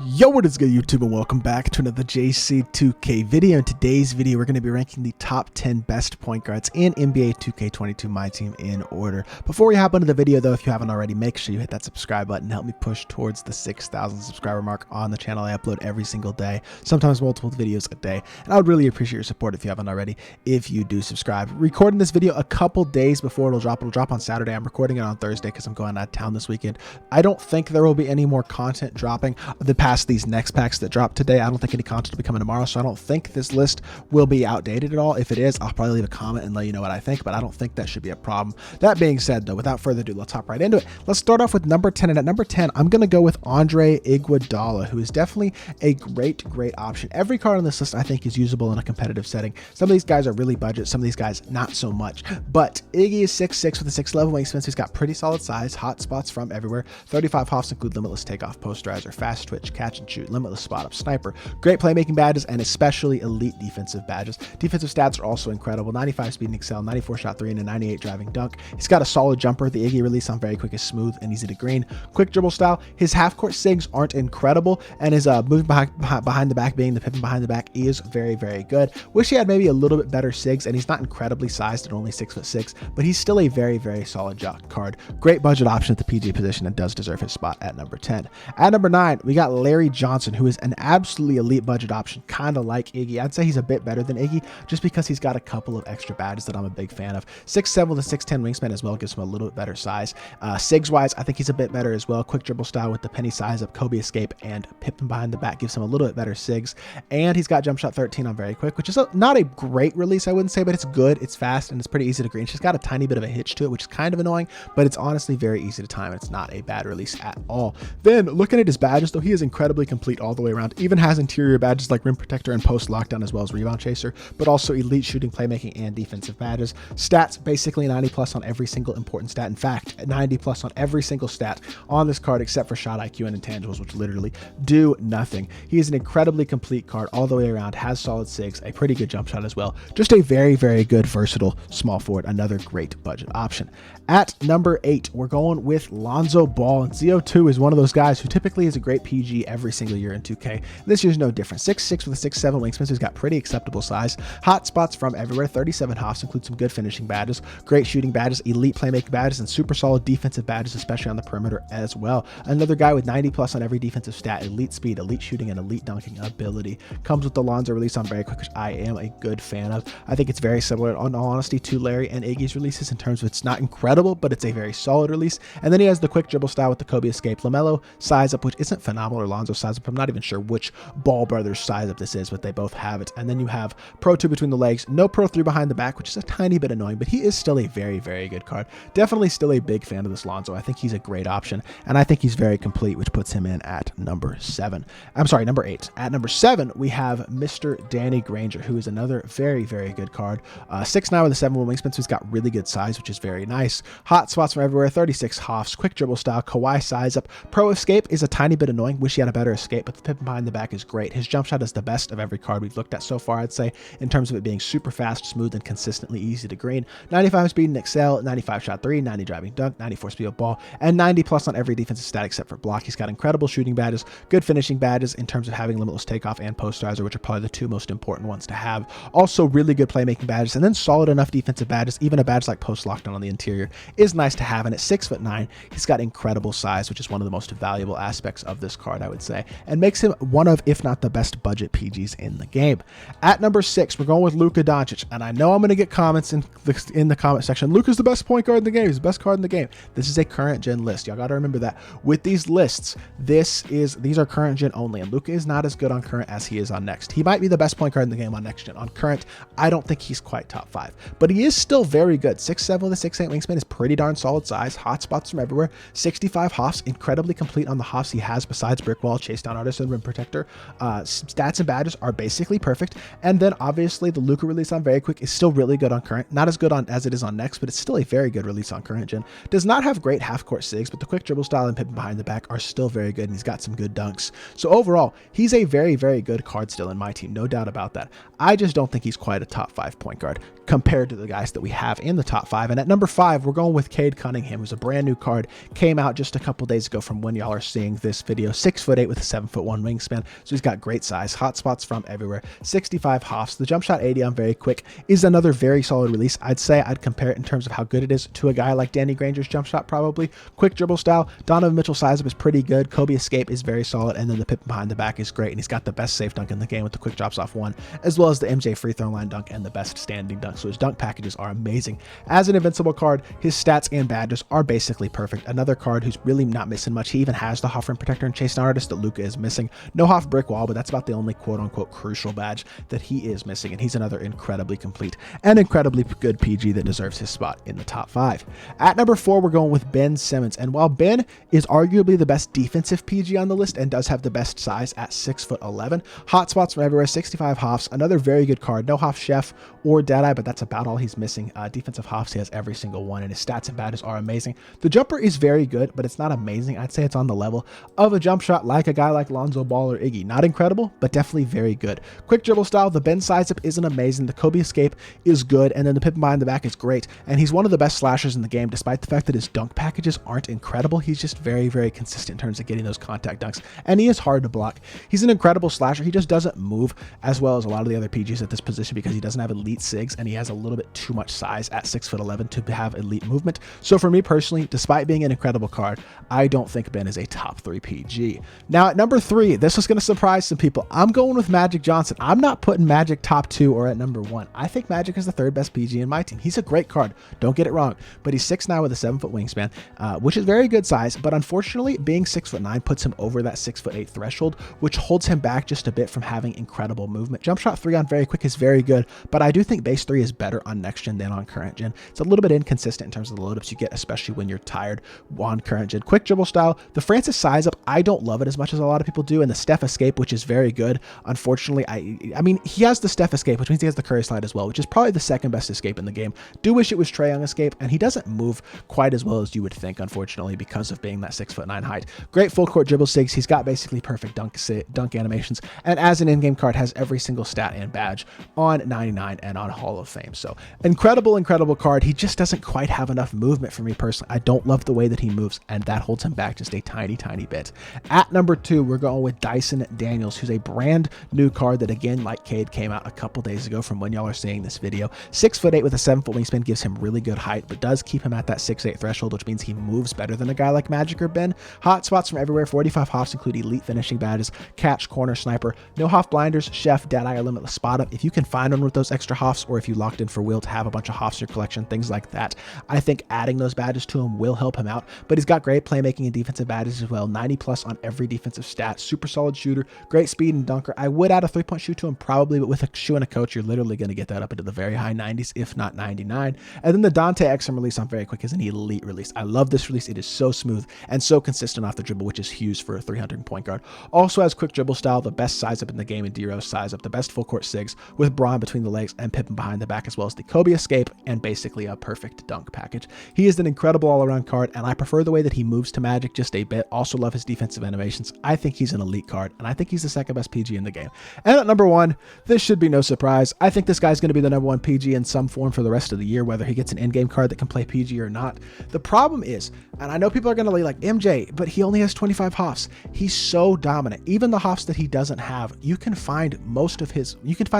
Yo, what is good, YouTube, and welcome back to another JC2K video. In today's video, we're going to be ranking the top 10 best point guards in NBA 2K22 MyTEAM in order. Before we hop into the video, though, if you haven't already, make sure you hit that subscribe button and help me push towards the 6,000 subscriber mark on the channel. I upload every single day, sometimes multiple videos a day, and I would really appreciate your support if you haven't already, if you do subscribe. Recording this video a couple days before it'll drop. It'll drop on Saturday. I'm recording it on Thursday because I'm going out of town this weekend. I don't think there will be any more content dropping past these next packs that drop today. I don't think any content will be coming tomorrow, so I don't think this list will be outdated at all. If it is, I'll probably leave a comment and let you know what I think, but I don't think that should be a problem. That being said, though, without further ado, let's hop right into it. Let's start off with number 10, and at number 10, I'm going to go with Andre Iguodala, who is definitely a great option. Every card on this list, I think, is usable in a competitive setting. Some of these guys are really budget, some of these guys not so much, but Iggy is 6'6" with a 6'11" wingspan, so he's got pretty solid size, hot spots from everywhere. 35 hops include limitless takeoff, posterizer, fast twitch, catch and shoot, limitless spot up, sniper, great playmaking badges, and especially elite defensive badges. Defensive stats are also incredible: 95 speed and excel, 94 shot 3, and a 98 driving dunk. He's got a solid jumper. The Iggy release on very quick is smooth and easy to green. Quick dribble style. His half-court sigs aren't incredible, and his moving behind the back, being the pippin behind the back, is very good. Wish he had maybe a little bit better sigs, and he's not incredibly sized at only 6'6", but he's still a very solid card. Great budget option at the PG position and does deserve his spot at number 10. At number 9, we got Larry Johnson, who is an absolutely elite budget option, kind of like Iggy. I'd say he's a bit better than Iggy just because he's got a couple of extra badges that I'm a big fan of. 6'7" with a 6'10" wingspan as well gives him a little bit better size. Sigs wise, I think he's a bit better as well. Quick dribble style with the penny size up, Kobe escape, and pippin behind the back gives him a little bit better sigs. And he's got jump shot 13 on very quick, which is not a great release, I wouldn't say, but it's good, it's fast, and it's pretty easy to green. It's just got a tiny bit of a hitch to it, which is kind of annoying, but it's honestly very easy to time, and it's not a bad release at all. Then looking at his badges, though, he is incredibly complete all the way around. Even has interior badges like rim protector and post lockdown, as well as rebound chaser, but also elite shooting, playmaking, and defensive badges. Stats basically 90+ on every single important stat. In fact, 90+ on every single stat on this card except for shot IQ and intangibles, which literally do nothing. He is an incredibly complete card all the way around, has solid sigs, a pretty good jump shot as well. Just a very good versatile small forward, another great budget option. At number 8, we're going with Lonzo Ball, and ZO2 is one of those guys who typically is a great PG every single year in 2K. This year's no different. 6'6" with a 6'7" wingspan, so he's got pretty acceptable size. Hot spots from everywhere. 37 hops include some good finishing badges, great shooting badges, elite playmaking badges, and super solid defensive badges, especially on the perimeter as well. Another guy with 90+ on every defensive stat, elite speed, elite shooting, and elite dunking ability. Comes with the Lonzo release on very quick, which I am a good fan of. I think it's very similar, in all honesty, to Larry and Iggy's releases in terms of it's not incredible, but it's a very solid release. And then he has the quick dribble style with the Kobe escape, LaMelo size up, which isn't phenomenal, or Lonzo size up. I'm not even sure which Ball brothers size up this is, but they both have it. And then you have Pro 2 between the legs, no Pro 3 behind the back, which is a tiny bit annoying, but he is still a very good card. Definitely still a big fan of this Lonzo. I think he's a great option, and I think he's very complete, which puts him in at number 7. I'm sorry, number 8. At number 7, we have Mr. Danny Granger, who is another very good card. 6'9" with a 7'1" wingspan, so he's got really good size, which is very nice. Hot spots from everywhere. 36 hops, quick dribble style, Kawhi size up. Pro escape is a tiny bit annoying. Wish he had a better escape, but the pip behind the back is great. His jump shot is the best of every card we've looked at so far, I'd say, in terms of it being super fast, smooth, and consistently easy to green. 95 speed and excel, 95 shot 3, 90 driving dunk, 94 speed of ball, and 90+ on every defensive stat except for block. He's got incredible shooting badges, good finishing badges in terms of having limitless takeoff and posterizer, which are probably the two most important ones to have. Also really good playmaking badges, and then solid enough defensive badges. Even a badge like post lockdown on the interior is nice to have. And at 6'9", he's got incredible size, which is one of the most valuable aspects of this card, I would say, and makes him one of, if not the best budget PGs in the game. At number 6, we're going with Luka Doncic, and I know I'm going to get comments in the comment section. Luka's the best point guard in the game. He's the best card in the game. This is a current gen list. Y'all got to remember that. With these lists, these are current gen only, and Luka is not as good on current as he is on next. He might be the best point guard in the game on next gen. On current, I don't think he's quite top 5, but he is still very good. 6'7" with a 6'8" wingspan is pretty darn solid size. Hot spots from everywhere. 65 hops, incredibly complete on the hops he has besides brick wall, chase down artist, and rim protector. Stats and badges are basically perfect. And then obviously the Luka release on very quick is still really good on current. Not as good as it is on next, but it's still a very good release on current gen. Does not have great half court sigs, but the quick dribble style and pippin behind the back are still very good, and he's got some good dunks. So overall, he's a very good card still in my team, no doubt about that. I just don't think he's quite a top 5 point guard compared to the guys that we have in the top 5. And at number 5, we're going with Cade Cunningham, who's a brand new card, came out just a couple days ago from when y'all are seeing this video. 6'8", 6'8" with a 7'1" wingspan, so he's got great size, hot spots from everywhere, 65 hops. The jump shot 80 on very quick is another very solid release. I'd say I'd compare it in terms of how good it is to a guy like Danny Granger's jump shot probably. Quick dribble style, Donovan Mitchell size up is pretty good, Kobe escape is very solid, and then the pip behind the back is great, and he's got the best safe dunk in the game with the quick drops off one, as well as the MJ free throw line dunk and the best standing dunk. So his dunk packages are amazing. As an invincible card, his stats and badges are basically perfect. Another card who's really not missing much. He even has the Hoff rim protector and chase down artist that Luka is missing. No Hoff brick wall, but that's about the only quote unquote crucial badge that he is missing, and he's another incredibly complete and incredibly good PG that deserves his spot in the top 5. At number 4, we're going with Ben Simmons, and while Ben is arguably the best defensive PG on the list and does have the best size at 6'11", hot spots from everywhere, 65 Hoffs, another very good card. No Hoff Chef or Deadeye, but that's about all he's missing. Defensive Hoffs, he has every single one, and his stats and badges are amazing. The jumper is very good, but it's not amazing. I'd say it's on the level of a jump shot like a guy like Lonzo Ball or Iggy. Not incredible, but definitely very good. Quick dribble style, the Ben size up isn't amazing. The Kobe escape is good, and then the pip behind the back is great, and he's one of the best slashers in the game despite the fact that his dunk packages aren't incredible. He's just very, very consistent in terms of getting those contact dunks, and he is hard to block. He's an incredible slasher. He just doesn't move as well as a lot of the other PGs at this position because he doesn't have elite SIGs, and he has a little bit too much size at 6'11" to have elite movement. So for me personally, despite being an incredible card, I don't think Ben is a top 3 PG. Now at number 3, this is going to surprise some people. I'm going with Magic Johnson. I'm not putting Magic top 2 or at number 1. I think Magic is the 3rd best PG in my team. He's a great card, don't get it wrong, but he's 6'9" with a 7-foot wingspan, which is very good size, but unfortunately being 6'9" puts him over that 6'8" threshold, which holds him back just a bit from having incredible movement. Jump shot 3 on very quick is very good, but I do think base 3 is better on next gen than on current gen. It's a little bit inconsistent in terms of the load ups you get, especially when you're tired on current gen. Quick dribble style, the Francis size up, I don't love it as much as a lot of people do, and the Steph escape, which is very good. Unfortunately, I mean, he has the Steph escape, which means he has the Curry slide as well, which is probably the 2nd best escape in the game. Do wish it was Trae Young escape, and he doesn't move quite as well as you would think, unfortunately, because of being that 6'9" height. Great full court dribble SIGs. He's got basically perfect dunk animations, and as an in-game card has every single stat and badge on 99 and on Hall of Fame. So incredible card. He just doesn't quite have enough movement for me personally. I don't love the way that he moves, and that holds him back just a tiny bit. At number 2, we're going with Dyson Daniels, who's a brand new card that, again, like Cade, came out a couple days ago from when y'all are seeing this video. 6'8" with a 7-foot wingspan gives him really good height, but does keep him at that 6'8" threshold, which means he moves better than a guy like Magic or Ben. Hot spots from everywhere, 45 Hoffs include elite finishing badges, catch, corner, sniper, no Hoff blinders, chef, Deadeye, or limitless spot up. If you can find one with those extra Hoffs, or if you locked in for will to have a bunch of Hoffs in your collection, things like that, I think adding those badges to him will help him out. But he's got great playmaking and defensive badges as well, 90+ on every defensive stat, super solid shooter, great speed and dunker. I would add a 3-point shoot to him probably, but with a shoe and a coach, you're literally going to get that up into the very high 90s, if not 99. And then the Dante XM release on very quick is an elite release. I love this release. It is so smooth and so consistent off the dribble, which is huge for a 300 point guard. Also has quick dribble style, the best size up in the game in D-Rose size up, the best full court SIGs with Braun between the legs and Pippen behind the back, as well as the Kobe escape and basically a perfect dunk package. He is an incredible all-around card, and I prefer the way that he moves to Magic just a bit. Also love his defensive animations. I think he's an elite card, and I think he's the 2nd best PG in the game. And at number 1, this should be no surprise. I think this guy's going to be the number 1 PG in some form for the rest of the year, whether he gets an in-game card that can play PG or not. The problem is, and I know people are going to be like, MJ, but he only has 25 Hoffs. He's so dominant. Even the Hoffs that he doesn't have, you can find a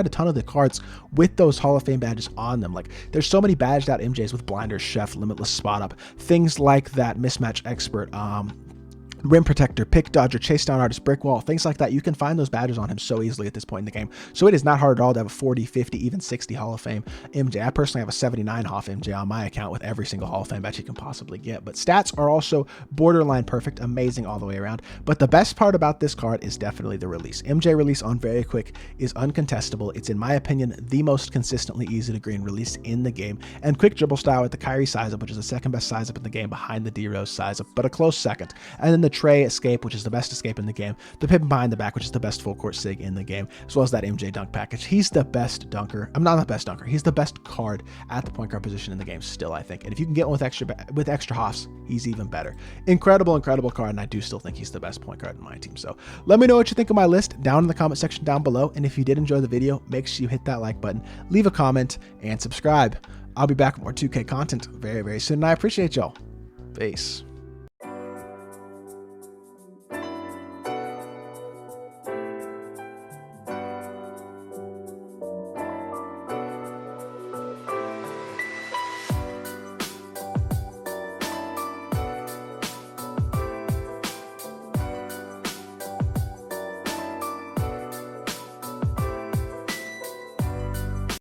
ton of the cards with those Hall of Fame badges on them. Like, there's so many badged out MJs with blinders, chef, limitless spot up, things like that, mismatch expert, rim protector, pick dodger, chase down artist, brick wall, things like that. You can find those badges on him so easily at this point in the game. So it is not hard at all to have a 40, 50, even 60 Hall of Fame MJ. I personally have a 79 Hoff MJ on my account with every single Hall of Fame badge you can possibly get. But stats are also borderline perfect, amazing all the way around. But the best part about this card is definitely the release. MJ release on very quick is uncontestable. It's, in my opinion, the most consistently easy to green release in the game. And quick dribble style with the Kyrie size up, which is the 2nd best size up in the game behind the D-Rose size up, but a close 2nd. And then the Trae escape, which is the best escape in the game, the Pippen behind the back, which is the best full court SIG in the game, as well as that MJ dunk package. He's the best dunker. I'm not the best dunker. He's the best card at the point guard position in the game still, I think. And if you can get one with extra Hoffs, he's even better. Incredible card, and I do still think he's the best point guard in my team. So let me know what you think of my list down in the comment section down below. And if you did enjoy the video, make sure you hit that like button, leave a comment, and subscribe. I'll be back with more 2K content very, very soon, and I appreciate y'all. Peace.